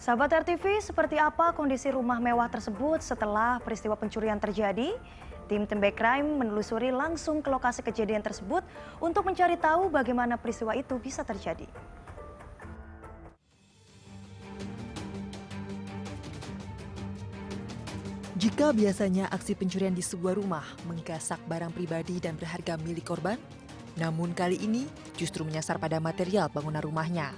Sahabat RTV, seperti apa kondisi rumah mewah tersebut setelah peristiwa pencurian terjadi? Tim Tembak Crime menelusuri langsung ke lokasi kejadian tersebut untuk mencari tahu bagaimana peristiwa itu bisa terjadi. Jika biasanya aksi pencurian di sebuah rumah menggasak barang pribadi dan berharga milik korban, namun kali ini justru menyasar pada material bangunan rumahnya.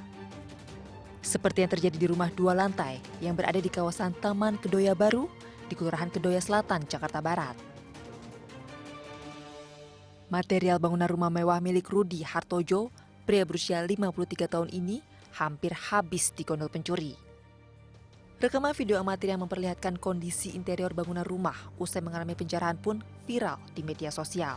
Seperti yang terjadi di rumah 2 lantai yang berada di kawasan Taman Kedoya Baru di Kelurahan Kedoya Selatan, Jakarta Barat. Material bangunan rumah mewah milik Rudi Hartojo, pria berusia 53 tahun ini, hampir habis digondol pencuri. Rekaman video amatir yang memperlihatkan kondisi interior bangunan rumah usai mengalami penjarahan pun viral di media sosial.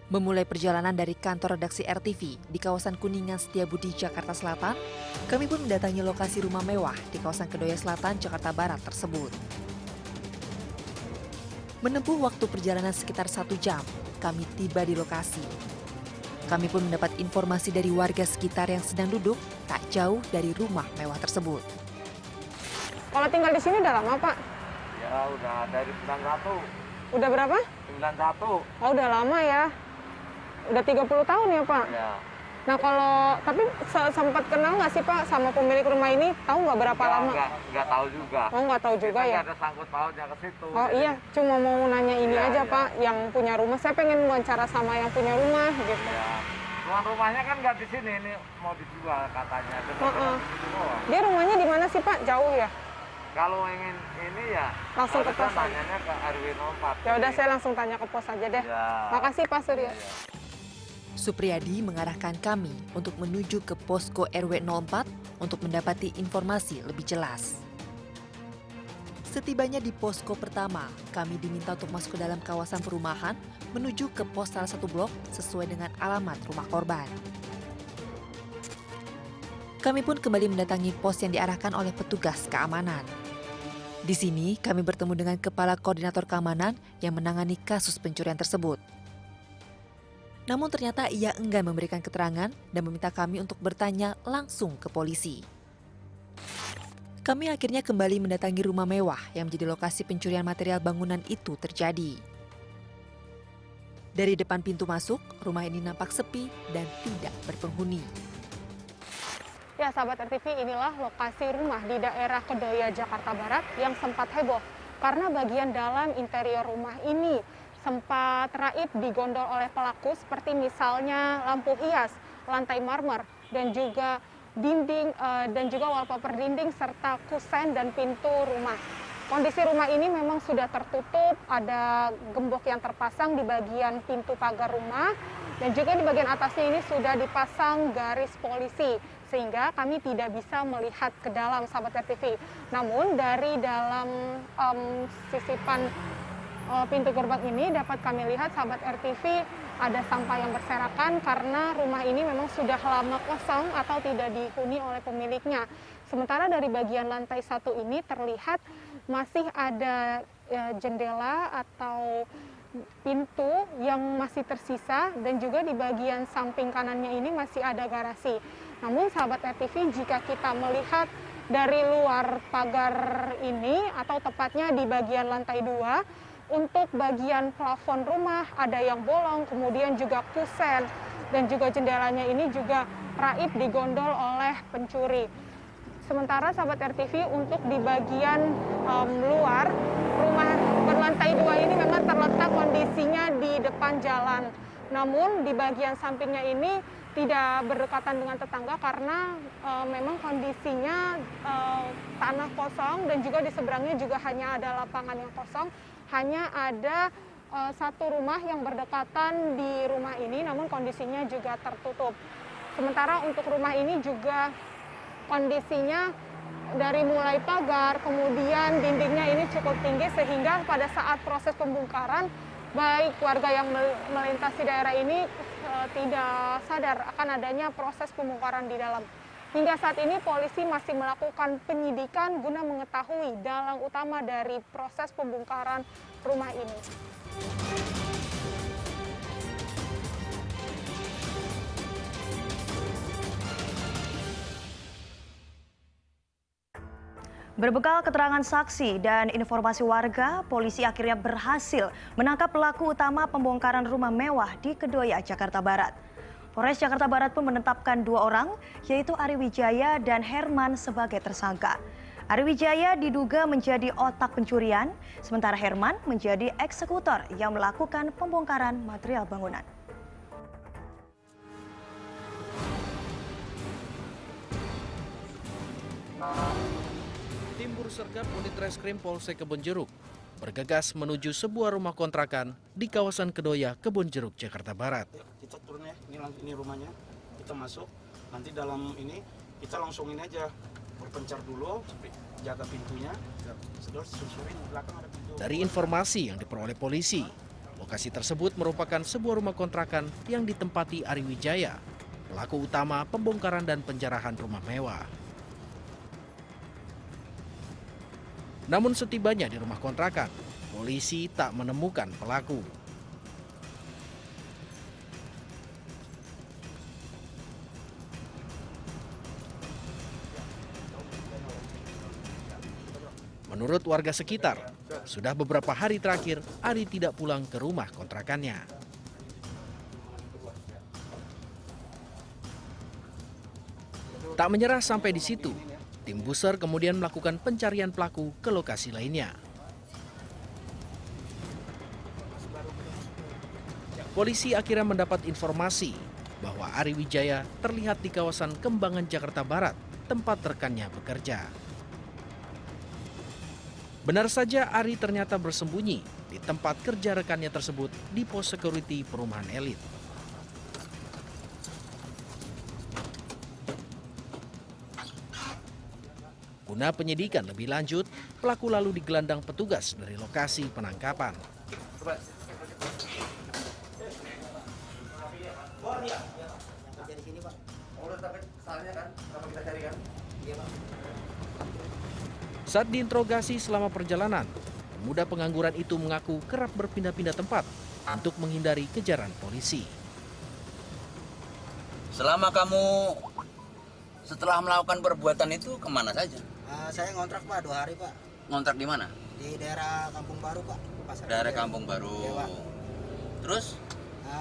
Memulai perjalanan dari kantor redaksi RTV di kawasan Kuningan Setiabudi, Jakarta Selatan, kami pun mendatangi lokasi rumah mewah di kawasan Kedoya Selatan, Jakarta Barat tersebut. Menempuh waktu perjalanan sekitar 1 jam, kami tiba di lokasi. Kami pun mendapat informasi dari warga sekitar yang sedang duduk tak jauh dari rumah mewah tersebut. Kalau tinggal di sini udah lama, Pak? Ya, udah dari 91. Udah berapa? 91. Oh, udah lama ya. Udah 30 tahun ya, Pak? Ya. Nah, tapi sempat kenal nggak sih, Pak, sama pemilik rumah ini? Tahu nggak berapa lama? Nggak tahu juga. Oh, nggak tahu juga Kita ya? nggak ada sangkut pautnya ke situ. Oh jadi, iya, cuma mau nanya ini Iya, aja, iya. Pak, yang punya rumah. Saya pengen wawancara sama yang punya rumah, gitu. Ya. Tuan rumahnya kan nggak di sini, ini mau dijual katanya. Dia rumahnya di mana sih, Pak? Jauh ya? Kalau ingin ini ya, Langsung ke pos. nanyanya ke RW 04. Ya udah, saya langsung tanya ke pos aja deh. Ya. Makasih, Pak Surya. Ya. Supriyadi mengarahkan kami untuk menuju ke posko RW 04 untuk mendapati informasi lebih jelas. Setibanya di posko pertama, kami diminta untuk masuk ke dalam kawasan perumahan menuju ke pos salah satu blok sesuai dengan alamat rumah korban. Kami pun kembali mendatangi pos yang diarahkan oleh petugas keamanan. Di sini kami bertemu dengan Kepala Koordinator Keamanan yang menangani kasus pencurian tersebut. Namun ternyata ia enggan memberikan keterangan dan meminta kami untuk bertanya langsung ke polisi. Kami akhirnya kembali mendatangi rumah mewah yang menjadi lokasi pencurian material bangunan itu terjadi. Dari depan pintu masuk, rumah ini nampak sepi dan tidak berpenghuni. Ya, sahabat RTV, inilah lokasi rumah di daerah Kedoya, Jakarta Barat yang sempat heboh karena bagian dalam interior rumah ini sempat raib digondol oleh pelaku seperti misalnya lampu hias, lantai marmer, dan juga dinding dan juga wallpaper dinding serta kusen dan pintu rumah. Kondisi rumah ini memang sudah tertutup, ada gembok yang terpasang di bagian pintu pagar rumah dan juga di bagian atasnya ini sudah dipasang garis polisi sehingga kami tidak bisa melihat ke dalam, sahabat RTV. Namun dari dalam sisipan pintu gerbang ini dapat kami lihat, sahabat RTV, ada sampah yang berserakan karena rumah ini memang sudah lama kosong atau tidak dihuni oleh pemiliknya. Sementara dari bagian lantai 1 ini terlihat masih ada jendela atau pintu yang masih tersisa dan juga di bagian samping kanannya ini masih ada garasi. Namun sahabat RTV, jika kita melihat dari luar pagar ini atau tepatnya di bagian lantai 2, untuk bagian plafon rumah ada yang bolong, kemudian juga kusen dan juga jendelanya ini juga raib digondol oleh pencuri. Sementara sahabat RTV, untuk di bagian luar rumah berlantai 2 ini memang terletak kondisinya di depan jalan. Namun di bagian sampingnya ini tidak berdekatan dengan tetangga karena memang kondisinya tanah kosong dan juga di seberangnya juga hanya ada lapangan yang kosong. Hanya ada satu rumah yang berdekatan di rumah ini, namun kondisinya juga tertutup. Sementara untuk rumah ini juga kondisinya dari mulai pagar, kemudian dindingnya ini cukup tinggi sehingga pada saat proses pembongkaran, baik warga yang melintasi daerah ini tidak sadar akan adanya proses pembongkaran di dalam. Hingga saat ini polisi masih melakukan penyidikan guna mengetahui dalang utama dari proses pembongkaran rumah ini. Berbekal keterangan saksi dan informasi warga, polisi akhirnya berhasil menangkap pelaku utama pembongkaran rumah mewah di Kedoya, Jakarta Barat. Polres Jakarta Barat pun menetapkan 2 orang, yaitu Ari Wijaya dan Herman sebagai tersangka. Ari Wijaya diduga menjadi otak pencurian, sementara Herman menjadi eksekutor yang melakukan pembongkaran material bangunan. Tim Bursergap Unit Reskrim Polsek Kebonjeruk bergegas menuju sebuah rumah kontrakan di kawasan Kedoya, Kebonjeruk, Jakarta Barat. Kita turun ya, ini rumahnya, kita masuk, nanti dalam ini kita langsung ini aja, berpencar dulu, jaga pintunya, terus susurin belakang ada pintu. Dari informasi yang diperoleh polisi, lokasi tersebut merupakan sebuah rumah kontrakan yang ditempati Ari Wijaya, pelaku utama pembongkaran dan penjarahan rumah mewah. Namun setibanya di rumah kontrakan, polisi tak menemukan pelaku. Menurut warga sekitar, sudah beberapa hari terakhir Ari tidak pulang ke rumah kontrakannya. Tak menyerah sampai di situ, tim Buser kemudian melakukan pencarian pelaku ke lokasi lainnya. Polisi akhirnya mendapat informasi bahwa Ari Wijaya terlihat di kawasan Kembangan, Jakarta Barat, tempat rekannya bekerja. Benar saja Ari ternyata bersembunyi di tempat kerja rekannya tersebut di pos security perumahan elit. Guna penyidikan lebih lanjut, pelaku lalu digelandang petugas dari lokasi penangkapan. Saat diinterogasi selama perjalanan, pemuda pengangguran itu mengaku kerap berpindah-pindah tempat untuk menghindari kejaran polisi. Selama kamu setelah melakukan perbuatan itu kemana saja? Saya ngontrak Pak 2 hari Pak. Ngontrak di mana? Di daerah Kampung Baru Pak. Daerah Kampung Baru. Iya, Pak. Terus?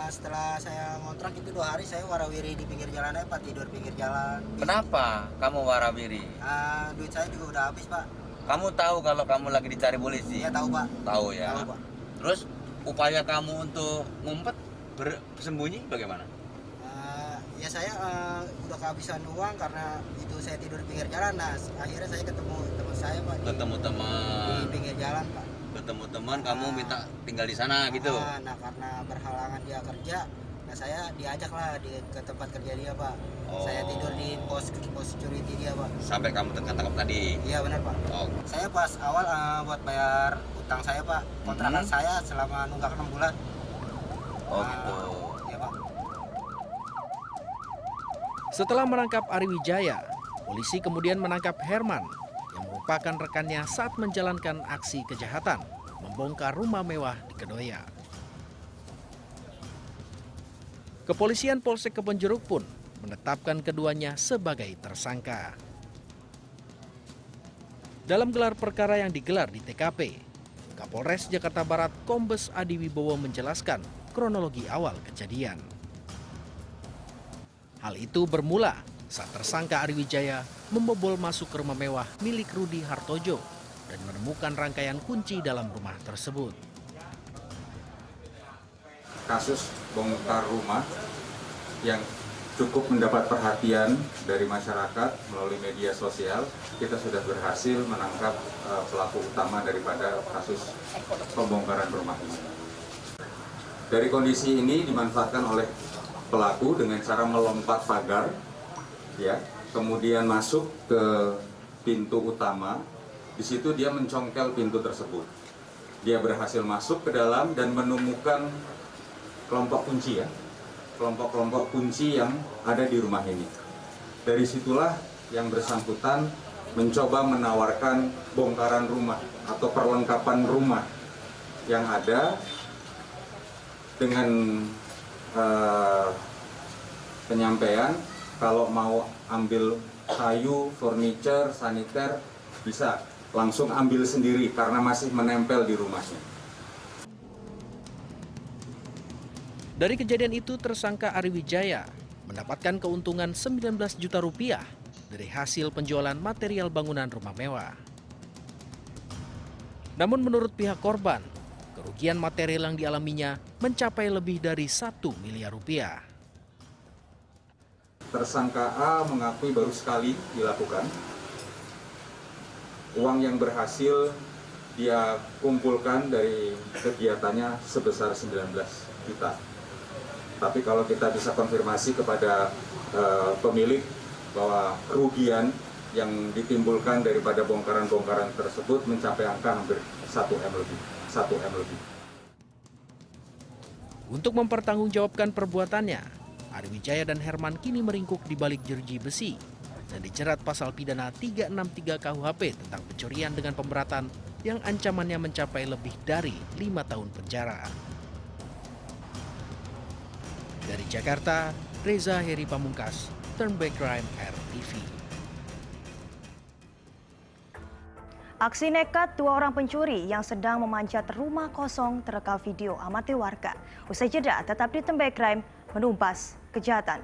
Setelah saya ngontrak itu 2 hari saya warawiri di pinggir jalan aja Pak, tidur pinggir jalan. Kenapa kamu warawiri? Duit saya juga udah habis Pak. Kamu tahu kalau kamu lagi dicari polisi? Iya tahu Pak. Tahu ya. Tahu Pak. Terus upaya kamu untuk ngumpet bersembunyi bagaimana? Ya saya udah kehabisan uang karena itu saya tidur di pinggir jalan. Nah akhirnya saya ketemu teman saya Pak. Ketemu teman. Di pinggir jalan Pak. Ketemu teman, kamu minta tinggal di sana gitu? Nah karena berhalangan dia kerja, nah saya diajak lah ke tempat kerja dia Pak. Saya tidur di pos security dia Pak. Sampai kamu tertangkap tadi? Iya benar Pak. Oh. Saya pas awal buat bayar utang saya Pak, kontrakan saya selama nunggak 6 bulan. Oh gitu. Iya Pak. Setelah menangkap Ari Wijaya, polisi kemudian menangkap Herman yang merupakan rekannya saat menjalankan aksi kejahatan membongkar rumah mewah di Kedoya. Kepolisian Polsek Kebonjeruk pun menetapkan keduanya sebagai tersangka. Dalam gelar perkara yang digelar di TKP, Kapolres Jakarta Barat Kombes Adi Wibowo menjelaskan kronologi awal kejadian. Hal itu bermula saat tersangka Ari Wijaya membobol masuk ke rumah mewah milik Rudi Hartojo dan menemukan rangkaian kunci dalam rumah tersebut. Kasus bongkar rumah yang cukup mendapat perhatian dari masyarakat melalui media sosial, kita sudah berhasil menangkap pelaku utama daripada kasus pembongkaran rumah ini. Dari kondisi ini dimanfaatkan oleh pelaku dengan cara melompat pagar, ya, kemudian masuk ke pintu utama. Di situ dia mencongkel pintu tersebut. Dia berhasil masuk ke dalam dan menemukan kelompok kunci, ya, kelompok-kelompok kunci yang ada di rumah ini. Dari situlah yang bersangkutan mencoba menawarkan bongkaran rumah atau perlengkapan rumah yang ada dengan penyampaian kalau mau ambil kayu, furniture, saniter bisa langsung ambil sendiri karena masih menempel di rumahnya. Dari kejadian itu, tersangka Ari Wijaya mendapatkan keuntungan 19 juta rupiah dari hasil penjualan material bangunan rumah mewah. Namun menurut pihak korban, kerugian material yang dialaminya mencapai lebih dari 1 miliar rupiah. Tersangka A mengakui baru sekali dilakukan. Uang yang berhasil dia kumpulkan dari kegiatannya sebesar 19 juta. Tapi kalau kita bisa konfirmasi kepada pemilik bahwa kerugian yang ditimbulkan daripada bongkaran-bongkaran tersebut mencapai angka hampir 1 M lebih. Untuk mempertanggungjawabkan perbuatannya, Ari Wijaya dan Herman kini meringkuk di balik jeruji besi dan dijerat pasal pidana 363 KUHP tentang pencurian dengan pemberatan yang ancamannya mencapai lebih dari 5 tahun penjara. Dari Jakarta, Reza Heri Pamungkas, Turn Back Crime RTV. Aksi nekat 2 orang pencuri yang sedang memanjat rumah kosong terekam video amatir warga. Usai jeda, tetap di Turn Back Crime menumpas kejahatan.